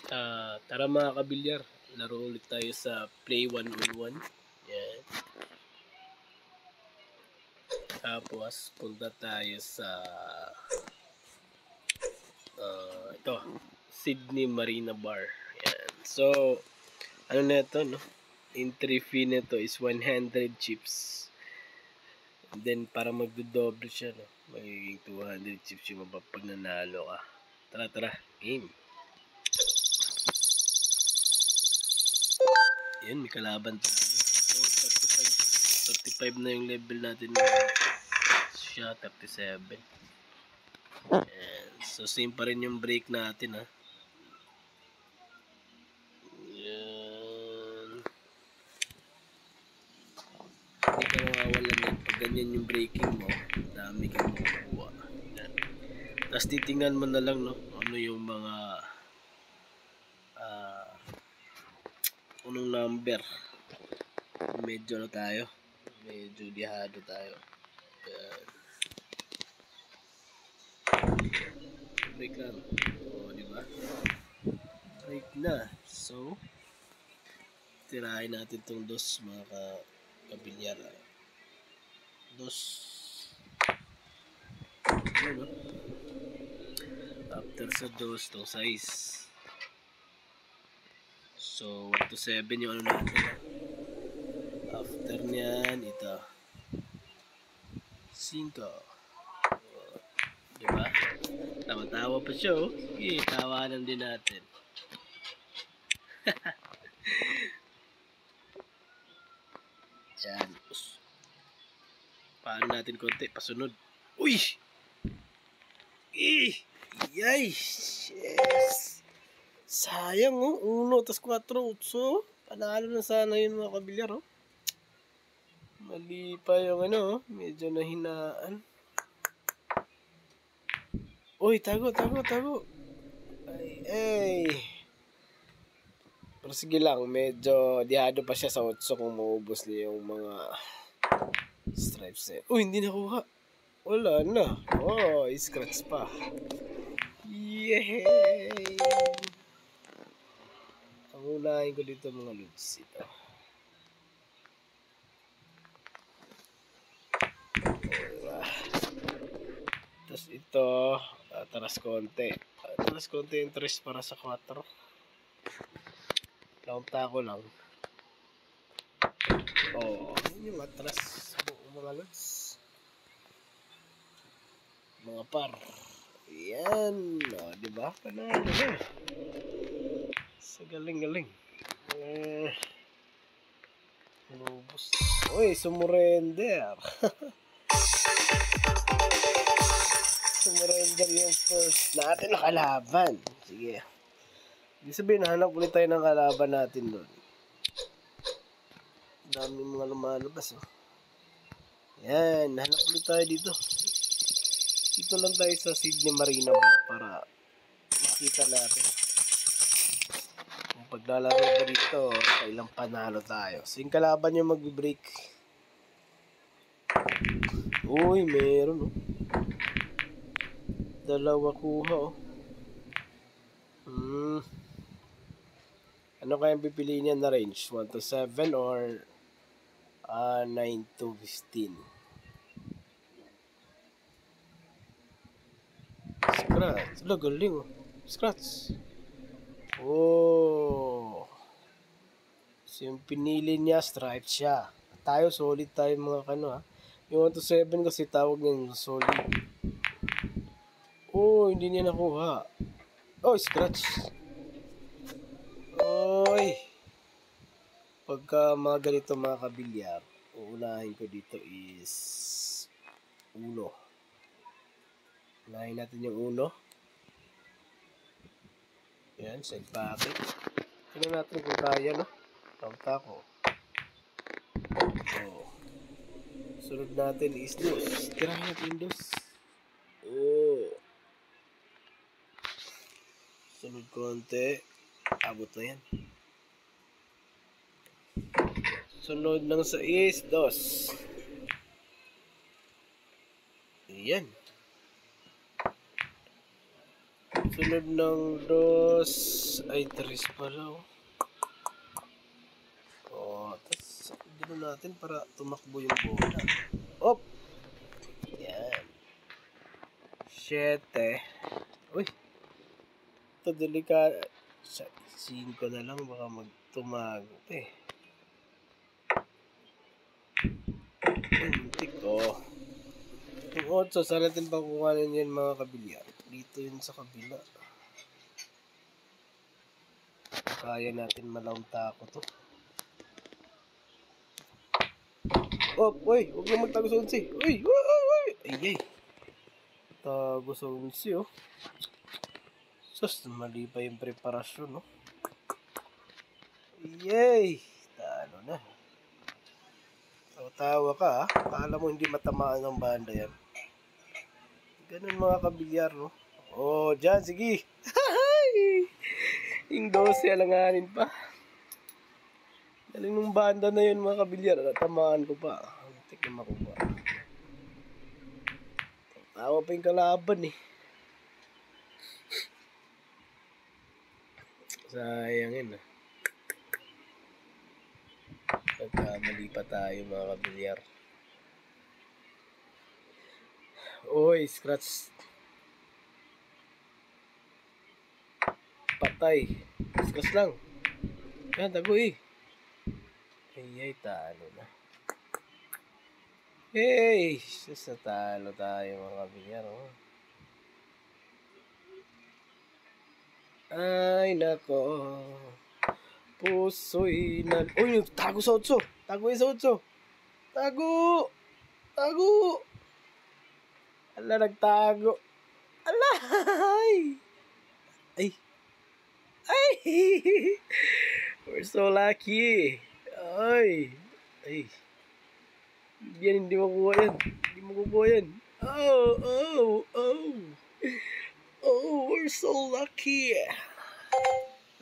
Tara mga kabilyar, laro ulit tayo sa Play 1-on-1. Yan. Tapos, punta tayo sa ito, Sydney Marina Bar. Yan. So, ano na ito, no? Entry fee nito is 100 chips. And then, para magdodoble siya, no? Magiging 200 chips yung pag nanalo ka. Tara, game. Yan, may kalaban tayo. So, 35 na yung level natin. Siya, 37. Yan. So, same pa rin yung break natin, ha. Yan. Hindi ka mawawalan yan. Pag ganyan yung breaking mo, dami kang makukuha. Yan. Tapos titingnan mo na lang, no, ano yung mga unong number. Medyo na tayo. Medyo dihado tayo. Yan. Break lang. O, diba? Break na. So, tirahin natin tong dos, mga kabilyar. Dos. Ano? After sa dos, tong size. So, 1 to 7 yung ano natin. After niyan, ito. 5. Diba? Tawa-tawa pa siya, oh. Sige, tawanan din natin. Yan. Paano natin konti? Pasunod. Uy! Yay! Yes! Sayang, oh. 1 tas 4, 8. Panalo na sana yun, mga kabilyar, oh. Mali pa yung ano, oh. Medyo nahinaan. Uy, tago. Ay. Pero sige lang, medyo dihado pa siya sa 8 kung maubos niya yung mga stripes eh. Uy, hindi nakuha. Wala na. Oh, scratch pa. Yay! Ang unahin ko dito, mga lods. Ito. Tapos ito, taras konti. Taras konti interest para sa 4. Launta ko lang. Oh, yun yung atras mga lods. Mga par. Yan. O, diba? Panalo na. Sa galing. Lubos. Uy, sumurrender. Sumurrender yung first natin na kalaban. Sige. Ibig sabihin, hanap ulit tayo ng kalaban natin doon. Dami mga lumalabas, oh. Yan, hanap ulit tayo dito. Dito lang tayo sa Sydney Marina Bar para makita natin kung paglalaro ba dito, kailang panalo tayo. So, yung kalaban yung mag-break. Uy, meron, oh. 2 kuha, oh. Ano kayang pipiliin niya na range? 1 to 7 or 9 to 15? Scratch. Wala, galing, oh. Scratch. Oh. So, yung pinili niya, stripe siya. Tayo, solid tayo mga kano, ha. Yung 1 to 7 kasi tawag niyang solid. Oh, hindi niya nakuha. Oh, scratch. Oy. Pagka mga ganito mga kabilyar, uunahin ko dito is 1. Unahin natin yung 1. Yan, side packet. Tingnan natin kung kaya, no? Tawta ko. Oh. Sunod natin is dos. Tirahin natin dos. Oh. Sunod konti. Abot na yan. Sunod ng sa is dos. Ayan. Sunod ng dos ay tres pala. Tapos gano'n natin para tumakbo yung bola. Op! Yan. 7. Uy! Ito delikado. 5 na lang baka magtumago eh. Muntik. Yung 8, saan natin pakukuhanin yan mga kabilyar? Dito yun sa kabila. Kaya natin malaunta ako to. Uy! Huwag na magtago sa 11. Uy! Ay! Tago sa 11 Sus, mali pa yung preparasyon, no? Yay! Talo na. So, tawa ka, ha? Akala mo hindi matamaan ng banda yan. Ganun mga kabilyar, no? Dyan, sige. Yung 12, alanganin pa. Galing nung banda na yun mga kabilyar. Natamaan ko pa. Muntik na makuha. Tawa pa yung kalaban eh. Sayang yun ah. Nagkamali pa tayo mga kabilyar. Uy, scratch. Patay. Scratch lang. Yan, tago eh. Ay, talo na. Hey! Sus, natalo tayo mga kabilyar. Ay, nako. Puso'y Uy, tago sa 8. Tago sa 8. Tago! Ala, nagtago. Ala! Ay! We're so lucky. Ay! Hindi makuha yan. Hindi makukuha yan. We're so lucky.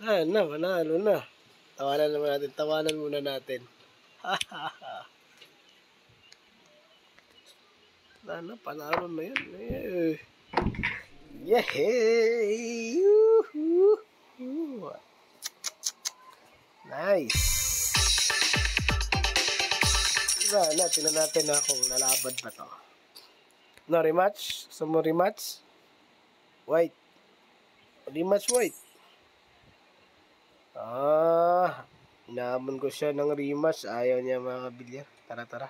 Panalo na. Tawanan muna natin. Panalo na yan. Yay! Nice. Tingnan natin na kung lalaban pa to. No, rematch? Gusto mo rematch? White. Rematch white. Inaamon ko siya ng rematch. Ayaw niya mga kabilyar. Tara.